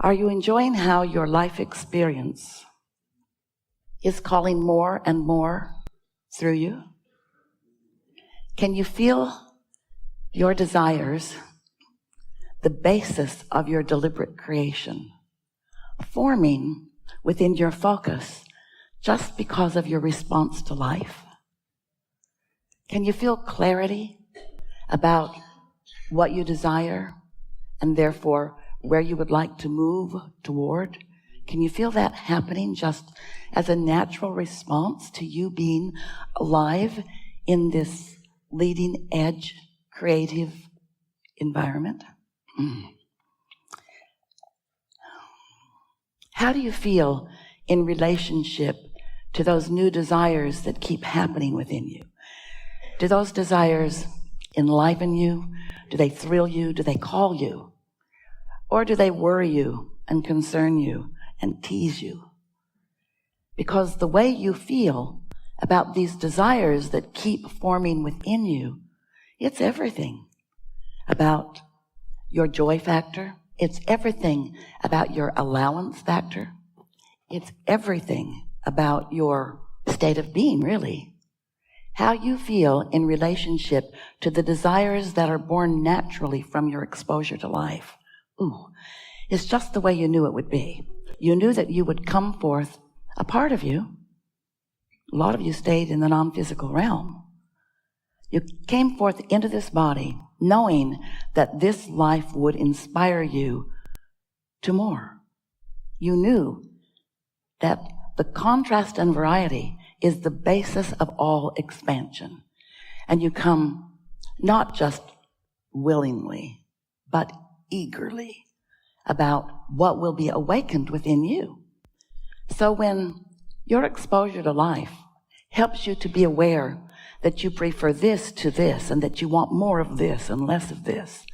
Are you enjoying how your life experience is calling more and more through you? Can you feel your desires, the basis of your deliberate creation, forming within your focus just because of your response to life? Can you feel clarity about what you desire and therefore where you would like to move toward? Can you feel that happening just as a natural response to you being alive in this leading edge creative environment? How do you feel in relationship to those new desires that keep happening within you? Do those desires enliven you? Do they thrill you? Do they call you? Or do they worry you and concern you and tease you? Because the way you feel about these desires that keep forming within you, it's everything about your joy factor. It's everything about your allowance factor. It's everything about your state of being, really. How you feel in relationship to the desires that are born naturally from your exposure to life. It's just the way you knew it would be. You knew that you would come forth a part of you. A lot of you stayed in the non-physical realm. You came forth into this body knowing that this life would inspire you to more. You knew that the contrast and variety is the basis of all expansion. And you come not just willingly, but eagerly about what will be awakened within you. So when your exposure to life helps you to be aware that you prefer this to this and that you want more of this and less of this,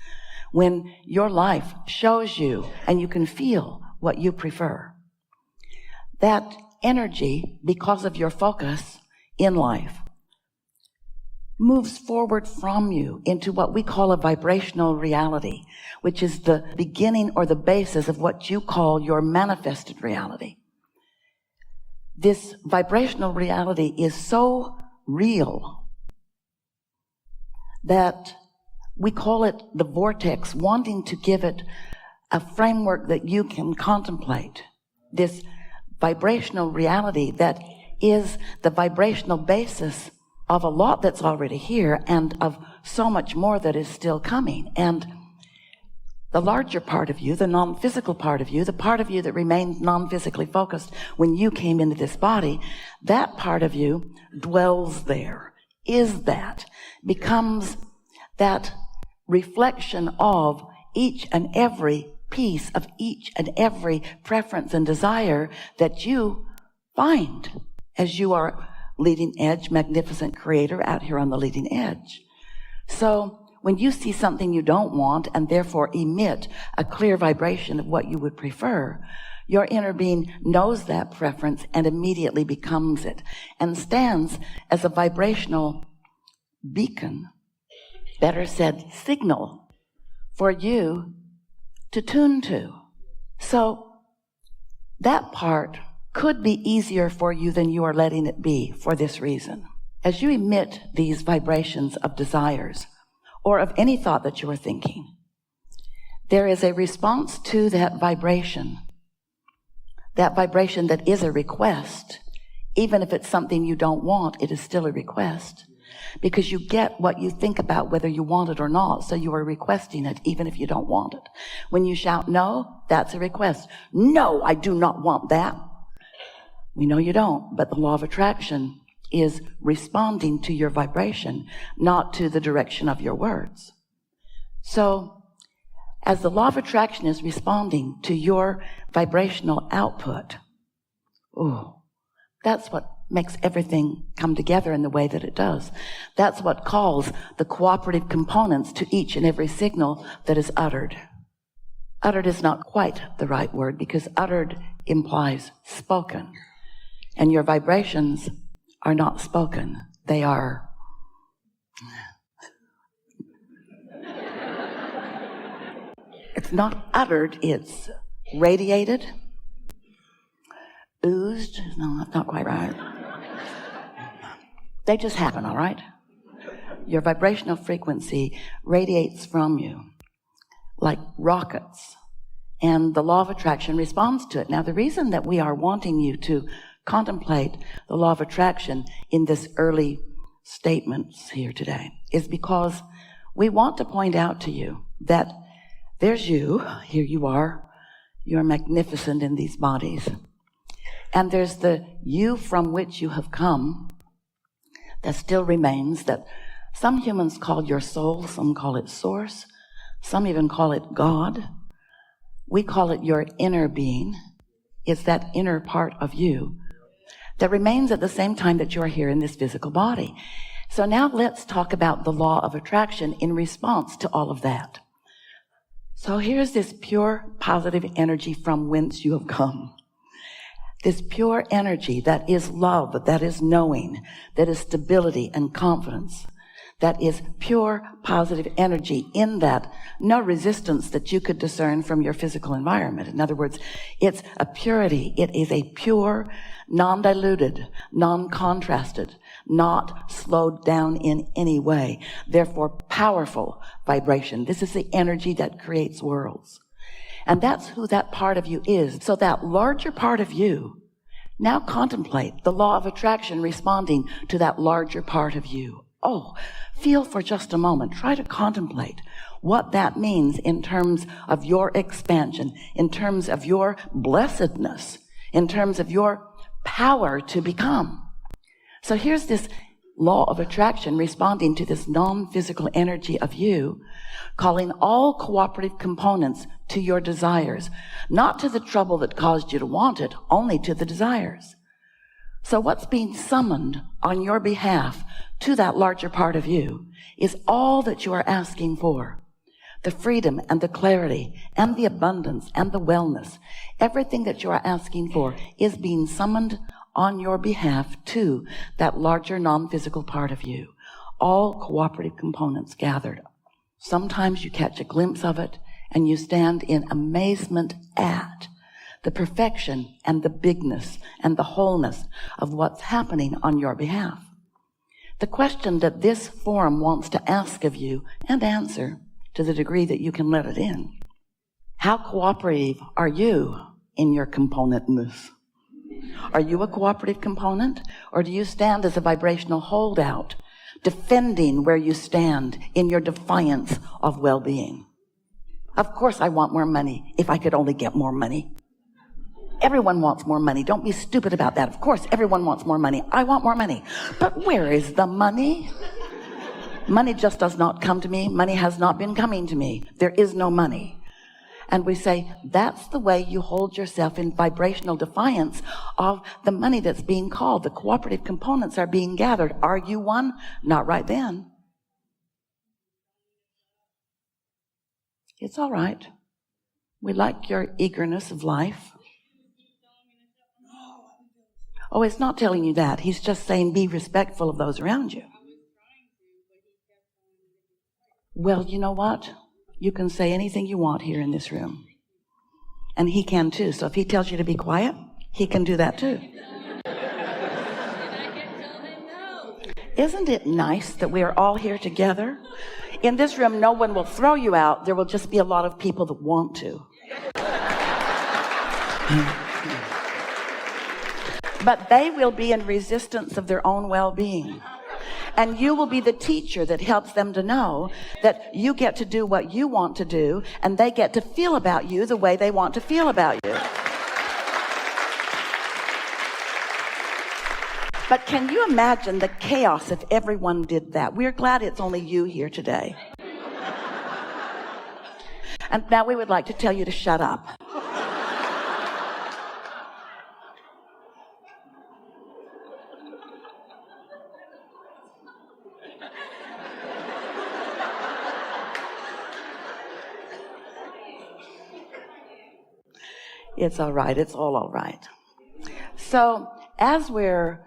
when your life shows you and you can feel what you prefer, that energy, because of your focus in life, moves forward from you into what we call a vibrational reality, which is the beginning or the basis of what you call your manifested reality. This vibrational reality is so real that we call it the vortex, wanting to give it a framework that you can contemplate. This vibrational reality that is the vibrational basis of a lot that's already here and of so much more that is still coming. And the larger part of you, the non-physical part of you, the part of you that remained non-physically focused when you came into this body, that part of you dwells there, is that, becomes that reflection of each and every piece of each and every preference and desire that you find as you are leading edge, magnificent creator out here on the leading edge. So when you see something you don't want and therefore emit a clear vibration of what you would prefer, your inner being knows that preference and immediately becomes it and stands as a vibrational beacon, better said, signal for you to tune to. So that part could be easier for you than you are letting it be for this reason. As you emit these vibrations of desires or of any thought that you are thinking, there is a response to that vibration that is a request. Even if it's something you don't want, it is still a request. Because you get what you think about whether you want it or not, so you are requesting it even if you don't want it. When you shout no, that's a request. No, I do not want that. We know you don't, but the law of attraction is responding to your vibration, not to the direction of your words. So, as the law of attraction is responding to your vibrational output, that's what makes everything come together in the way that it does. That's what calls the cooperative components to each and every signal that is uttered. Uttered is not quite the right word because uttered implies spoken. And your vibrations are not spoken. They are it's not uttered, it's radiated, oozed. No, that's not quite right. They just happen, all right? Your vibrational frequency radiates from you like rockets, and the law of attraction responds to it. Now, the reason that we are wanting you to contemplate the law of attraction in this early statements here today is because we want to point out to you that there's you, here you are, you're magnificent in these bodies, and there's the you from which you have come that still remains, that some humans call your soul, some call it source, some even call it God. We call it your inner being. It's that inner part of you that remains at the same time that you're here in this physical body. So now let's talk about the law of attraction in response to all of that. So here's this pure positive energy from whence you have come. This pure energy that is love, that is knowing, that is stability and confidence, that is pure positive energy, in that no resistance that you could discern from your physical environment. In other words, it's a purity. It is a pure, non-diluted, non-contrasted, not slowed down in any way, therefore powerful vibration. This is the energy that creates worlds. And that's who that part of you is. So that larger part of you, now contemplate the law of attraction responding to that larger part of you. Oh, feel for just a moment. Try to contemplate what that means in terms of your expansion, in terms of your blessedness, in terms of your power to become. So here's this law of attraction responding to this non-physical energy of you, calling all cooperative components to your desires, not to the trouble that caused you to want it, only to the desires. So what's being summoned on your behalf to that larger part of you is all that you are asking for. The freedom and the clarity and the abundance and the wellness. Everything that you are asking for is being summoned on your behalf to that larger non-physical part of you. All cooperative components gathered. Sometimes you catch a glimpse of it and you stand in amazement at the perfection and the bigness and the wholeness of what's happening on your behalf. The question that this forum wants to ask of you and answer to the degree that you can let it in: how cooperative are you in your componentness? Are you a cooperative component, or do you stand as a vibrational holdout, defending where you stand in your defiance of well-being? Of course I want more money if I could only get more money. Everyone wants more money. Don't be stupid about that. Of course everyone wants more money. I want more money. But where is the money? Money just does not come to me. Money has not been coming to me. There is no money. And we say, that's the way you hold yourself in vibrational defiance of the money that's being called. The cooperative components are being gathered. Are you one? Not right then. It's all right. We like your eagerness of life. Oh, it's not telling you that. He's just saying be respectful of those around you. Well, you know what? You can say anything you want here in this room. And he can too. So if he tells you to be quiet, he can do that too. Isn't it nice that we are all here together? In this room, no one will throw you out. There will just be a lot of people that want to. But they will be in resistance of their own well-being. And you will be the teacher that helps them to know that you get to do what you want to do, and they get to feel about you the way they want to feel about you. But can you imagine the chaos if everyone did that? We're glad it's only you here today. And now we would like to tell you to shut up. It's all right. It's all right. So as we're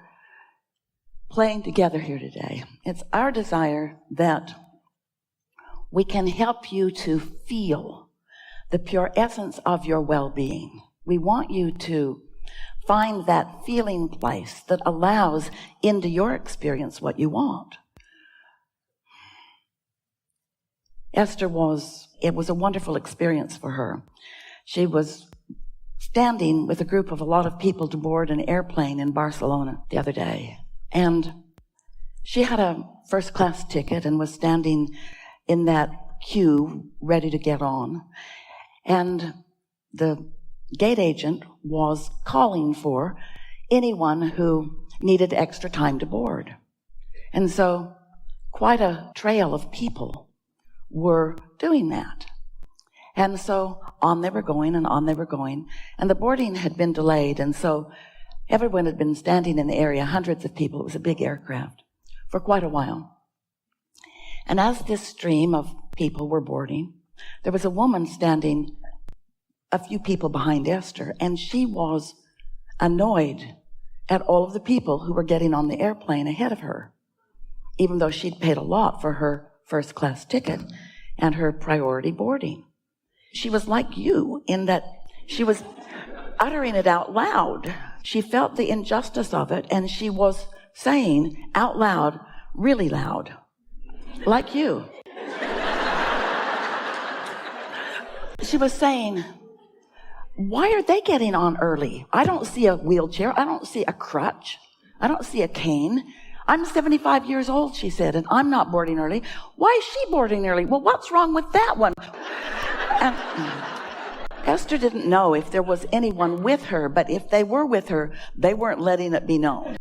playing together here today, it's our desire that we can help you to feel the pure essence of your well-being. We want you to find that feeling place that allows into your experience what you want. It was a wonderful experience for her. She was standing with a group of a lot of people to board an airplane in Barcelona the other day. And she had a first-class ticket and was standing in that queue ready to get on. And the gate agent was calling for anyone who needed extra time to board. And so quite a trail of people were doing that. And so on they were going and on they were going. And the boarding had been delayed. And so everyone had been standing in the area, hundreds of people. It was a big aircraft for quite a while. And as this stream of people were boarding, there was a woman standing a few people behind Esther, and she was annoyed at all of the people who were getting on the airplane ahead of her, even though she'd paid a lot for her first-class ticket and her priority boarding. She was like you in that she was uttering it out loud. She felt the injustice of it, and she was saying out loud, really loud, like you. She was saying, why are they getting on early? I don't see a wheelchair. I don't see a crutch. I don't see a cane. I'm 75 years old, she said, and I'm not boarding early. Why is she boarding early? Well, what's wrong with that one? And Esther didn't know if there was anyone with her, but if they were with her, they weren't letting it be known.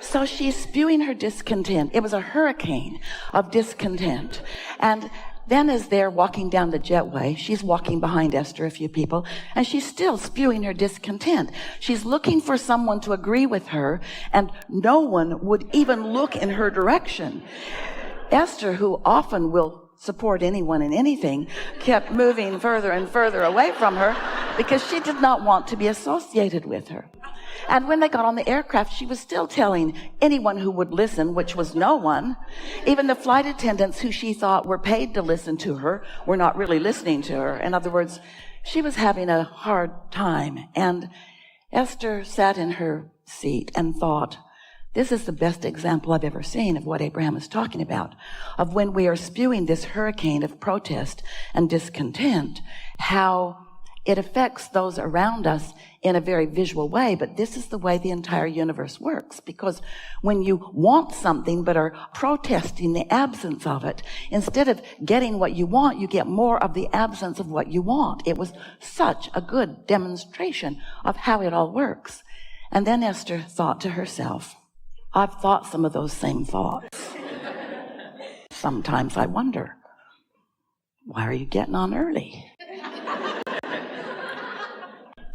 So she's spewing her discontent. It was a hurricane of discontent. And then as they're walking down the jetway, she's walking behind Esther, a few people, and she's still spewing her discontent. She's looking for someone to agree with her, and no one would even look in her direction. Esther, who often will support anyone in anything, kept moving further and further away from her because she did not want to be associated with her. And when they got on the aircraft, she was still telling anyone who would listen, which was no one. Even the flight attendants who she thought were paid to listen to her were not really listening to her. In other words, she was having a hard time. And Esther sat in her seat and thought, this is the best example I've ever seen of what Abraham is talking about, of when we are spewing this hurricane of protest and discontent, how it affects those around us in a very visual way. But this is the way the entire universe works, because when you want something but are protesting the absence of it, instead of getting what you want, you get more of the absence of what you want. It was such a good demonstration of how it all works. And then Esther thought to herself, I've thought some of those same thoughts. Sometimes I wonder, why are you getting on early?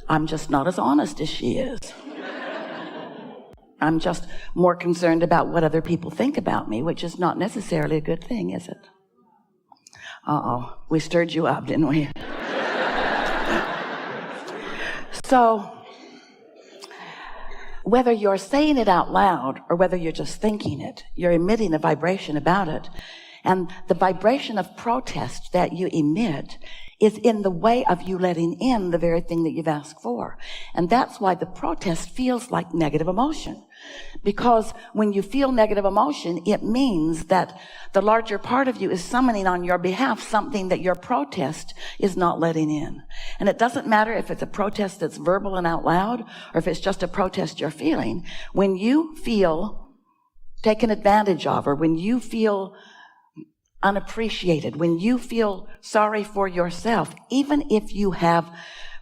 I'm just not as honest as she is. I'm just more concerned about what other people think about me, which is not necessarily a good thing, is it? Uh-oh, we stirred you up, didn't we? So, whether you're saying it out loud or whether you're just thinking it, you're emitting a vibration about it. And the vibration of protest that you emit is in the way of you letting in the very thing that you've asked for. And that's why the protest feels like negative emotion. Because when you feel negative emotion, it means that the larger part of you is summoning on your behalf something that your protest is not letting in. And it doesn't matter if it's a protest that's verbal and out loud, or if it's just a protest you're feeling. When you feel taken advantage of, or when you feel unappreciated, when you feel sorry for yourself, even if you have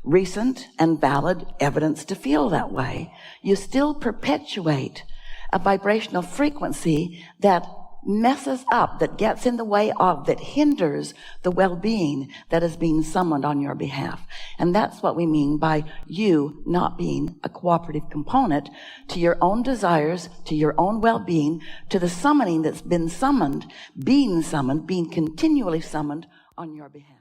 recent and valid evidence to feel that way, you still perpetuate a vibrational frequency that messes up, that gets in the way of, that hinders the well-being that is being summoned on your behalf. And that's what we mean by you not being a cooperative component to your own desires, to your own well-being, to the summoning that's been summoned, being continually summoned on your behalf.